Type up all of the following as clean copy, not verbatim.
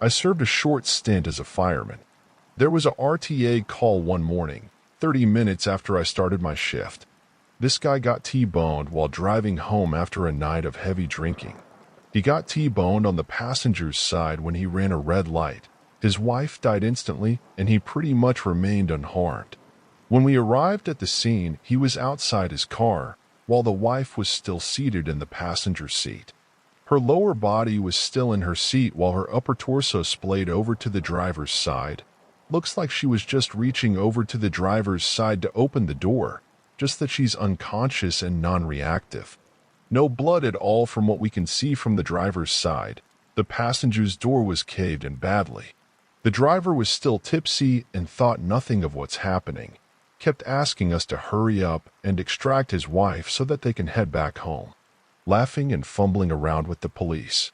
I served a short stint as a fireman. There was a RTA call one morning, 30 minutes after I started my shift. This guy got T-boned while driving home after a night of heavy drinking. He got T-boned on the passenger's side when he ran a red light. His wife died instantly, and he pretty much remained unharmed. When we arrived at the scene, he was outside his car, while the wife was still seated in the passenger seat. Her lower body was still in her seat while her upper torso splayed over to the driver's side. Looks like she was just reaching over to the driver's side to open the door, just that she's unconscious and non-reactive. No blood at all from what we can see from the driver's side. The passenger's door was caved in badly. The driver was still tipsy and thought nothing of what's happening. Kept asking us to hurry up and extract his wife so that they can head back home, laughing and fumbling around with the police.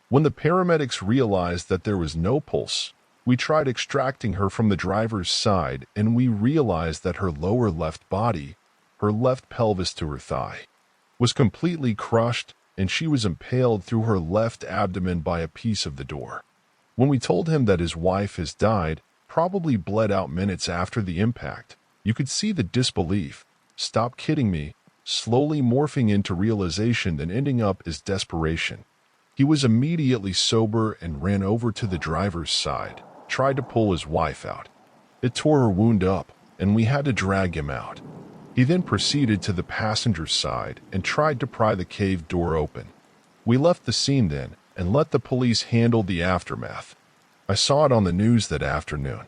When the paramedics realized that there was no pulse, we tried extracting her from the driver's side, and we realized that her lower left body, her left pelvis to her thigh, was completely crushed, and she was impaled through her left abdomen by a piece of the door. When we told him that his wife has died, probably bled out minutes after the impact, you could see the disbelief, "Stop kidding me," slowly morphing into realization and ending up as desperation. He was immediately sober and ran over to the driver's side, tried to pull his wife out. It tore her wound up, and we had to drag him out. He then proceeded to the passenger side and tried to pry the cave door open. We left the scene then and let the police handle the aftermath. I saw it on the news that afternoon.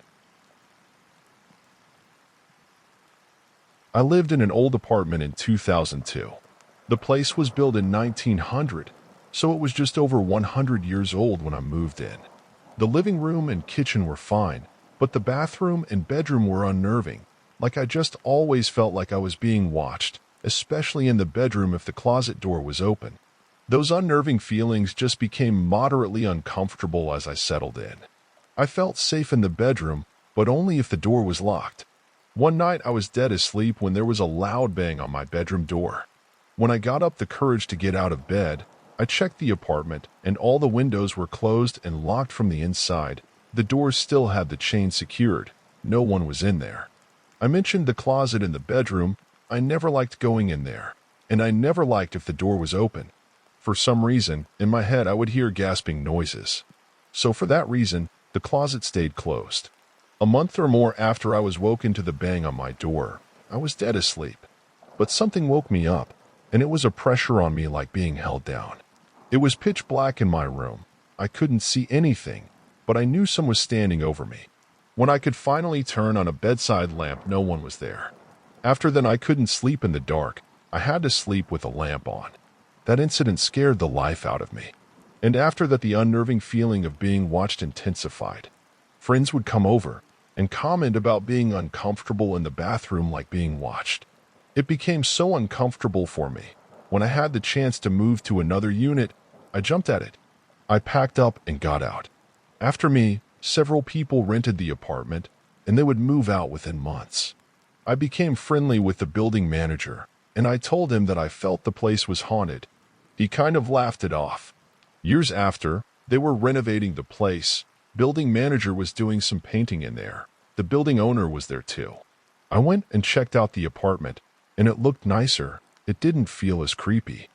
I lived in an old apartment in 2002. The place was built in 1900, so it was just over 100 years old when I moved in. The living room and kitchen were fine, but the bathroom and bedroom were unnerving. Like I just always felt like I was being watched, especially in the bedroom if the closet door was open. Those unnerving feelings just became moderately uncomfortable as I settled in. I felt safe in the bedroom, but only if the door was locked. One night I was dead asleep when there was a loud bang on my bedroom door. When I got up the courage to get out of bed, I checked the apartment, and all the windows were closed and locked from the inside. The doors still had the chain secured. No one was in there. I mentioned the closet in the bedroom. I never liked going in there, and I never liked if the door was open. For some reason, in my head I would hear gasping noises. So for that reason, the closet stayed closed. A month or more after I was woken to the bang on my door, I was dead asleep. But something woke me up, and it was a pressure on me like being held down. It was pitch black in my room. I couldn't see anything, but I knew someone was standing over me. When I could finally turn on a bedside lamp, no one was there. After then, I couldn't sleep in the dark. I had to sleep with a lamp on. That incident scared the life out of me. And after that, the unnerving feeling of being watched intensified. Friends would come over and comment about being uncomfortable in the bathroom like being watched. It became so uncomfortable for me. When I had the chance to move to another unit, I jumped at it. I packed up and got out. After me, several people rented the apartment, and they would move out within months. I became friendly with the building manager, and I told him that I felt the place was haunted. He kind of laughed it off. Years after, they were renovating the place. Building manager was doing some painting in there. The building owner was there too. I went and checked out the apartment, and it looked nicer. It didn't feel as creepy.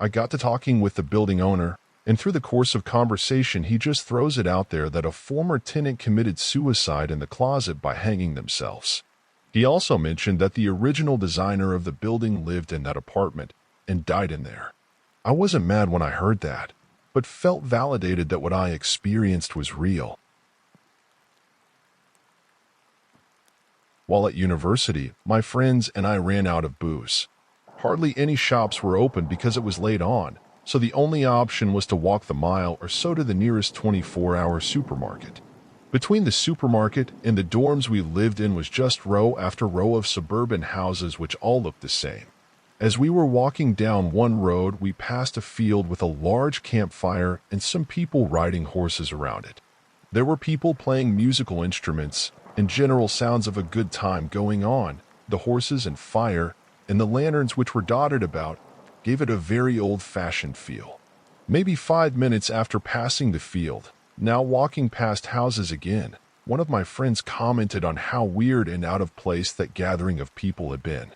I got to talking with the building owner, and through the course of conversation, he just throws it out there that a former tenant committed suicide in the closet by hanging themselves. He also mentioned that the original designer of the building lived in that apartment and died in there. I wasn't mad when I heard that, but felt validated that what I experienced was real. While at university, my friends and I ran out of booze. Hardly any shops were open because it was late on, so the only option was to walk the mile or so to the nearest 24-hour supermarket. Between the supermarket and the dorms we lived in was just row after row of suburban houses which all looked the same. As we were walking down one road, we passed a field with a large campfire and some people riding horses around it. There were people playing musical instruments and general sounds of a good time going on. The horses and fire and the lanterns which were dotted about gave it a very old-fashioned feel. Maybe 5 minutes after passing the field, Now walking past houses again, one of my friends commented on how weird and out of place that gathering of people had been.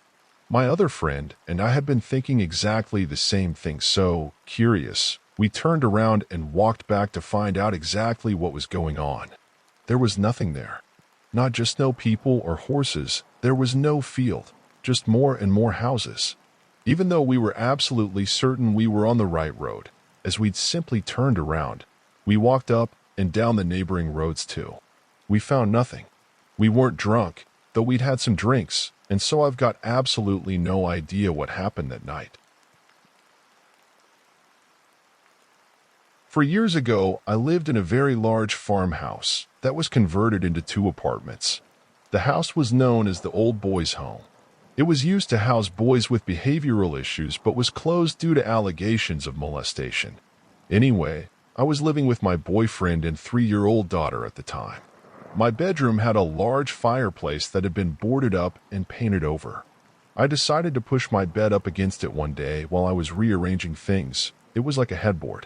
My other friend and I had been thinking exactly the same thing, so, curious, we turned around and walked back to find out exactly what was going on. There was nothing there. Not just no people or horses, there was no field, just more and more houses. Even though we were absolutely certain we were on the right road, as we'd simply turned around, we walked up and down the neighboring roads too. We found nothing. We weren't drunk, though we'd had some drinks, and so I've got absolutely no idea what happened that night. For years ago, I lived in a very large farmhouse that was converted into 2 apartments. The house was known as the Old Boys' Home. It was used to house boys with behavioral issues but was closed due to allegations of molestation. Anyway, I was living with my boyfriend and 3-year-old daughter at the time. My bedroom had a large fireplace that had been boarded up and painted over. I decided to push my bed up against it one day while I was rearranging things. It was like a headboard.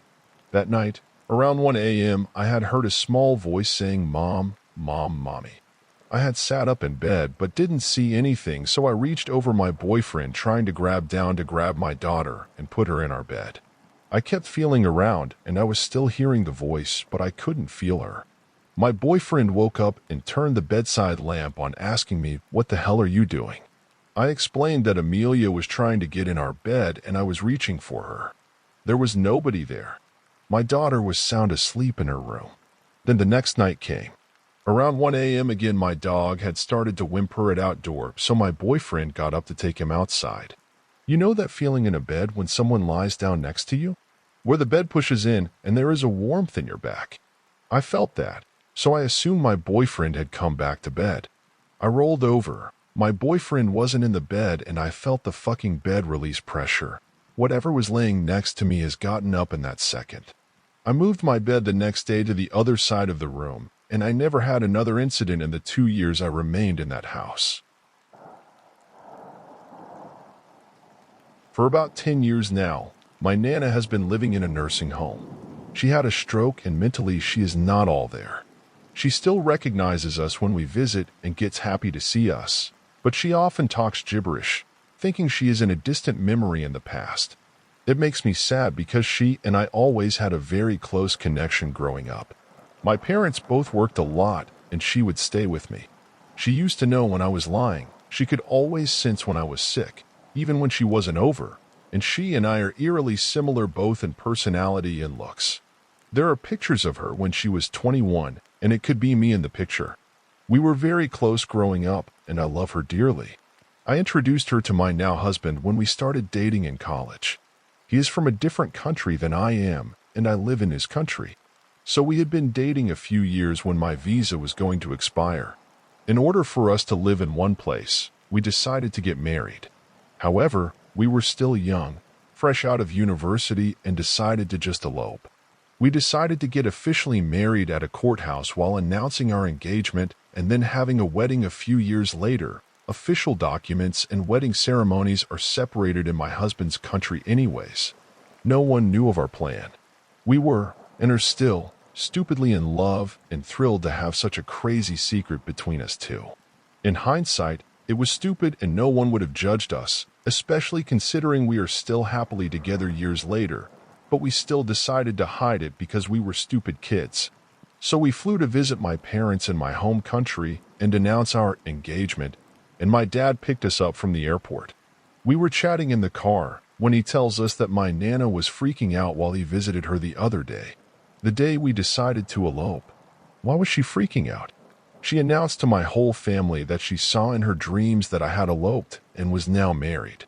That night, around 1 a.m., I had heard a small voice saying, "Mom, Mom, Mommy." I had sat up in bed but didn't see anything, so I reached over my boyfriend trying to grab my daughter and put her in our bed. I kept feeling around and I was still hearing the voice, but I couldn't feel her. My boyfriend woke up and turned the bedside lamp on, asking me, "What the hell are you doing?" I explained that Amelia was trying to get in our bed and I was reaching for her. There was nobody there. My daughter was sound asleep in her room. Then the next night came. Around 1 a.m. again, my dog had started to whimper at outdoor, so my boyfriend got up to take him outside. You know that feeling in a bed when someone lies down next to you? Where the bed pushes in and there is a warmth in your back. I felt that, so I assumed my boyfriend had come back to bed. I rolled over. My boyfriend wasn't in the bed and I felt the fucking bed release pressure. Whatever was laying next to me has gotten up in that second. I moved my bed the next day to the other side of the room, and I never had another incident in the 2 years I remained in that house. For about 10 years now, my Nana has been living in a nursing home. She had a stroke and mentally she is not all there. She still recognizes us when we visit and gets happy to see us, but she often talks gibberish, thinking she is in a distant memory in the past. It makes me sad because she and I always had a very close connection growing up. My parents both worked a lot and she would stay with me. She used to know when I was lying. She could always sense when I was sick, even when she wasn't over, and she and I are eerily similar both in personality and looks. There are pictures of her when she was 21, and it could be me in the picture. We were very close growing up, and I love her dearly. I introduced her to my now husband when we started dating in college. He is from a different country than I am, and I live in his country. So we had been dating a few years when my visa was going to expire. In order for us to live in one place, we decided to get married. However, we were still young, fresh out of university, and decided to just elope. We decided to get officially married at a courthouse while announcing our engagement and then having a wedding a few years later. Official documents and wedding ceremonies are separated in my husband's country anyways. No one knew of our plan. We were, and are still, stupidly in love and thrilled to have such a crazy secret between us two. In hindsight, it was stupid and no one would have judged us, especially considering we are still happily together years later, but we still decided to hide it because we were stupid kids. So we flew to visit my parents in my home country and announce our engagement, and my dad picked us up from the airport. We were chatting in the car when he tells us that my Nana was freaking out while he visited her the other day, the day we decided to elope. Why was she freaking out? She announced to my whole family that she saw in her dreams that I had eloped and was now married.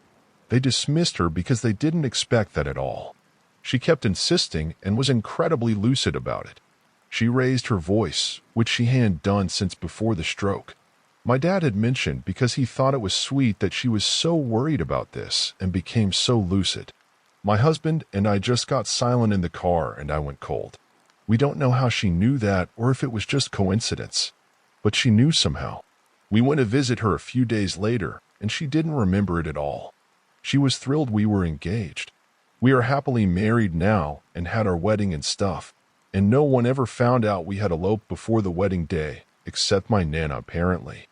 They dismissed her because they didn't expect that at all. She kept insisting and was incredibly lucid about it. She raised her voice, which she hadn't done since before the stroke. My dad had mentioned because he thought it was sweet that she was so worried about this and became so lucid. My husband and I just got silent in the car and I went cold. We don't know how she knew that or if it was just coincidence, but she knew somehow. We went to visit her a few days later and she didn't remember it at all. She was thrilled we were engaged. We are happily married now and had our wedding and stuff. and no one ever found out we had eloped before the wedding day, except my Nana apparently.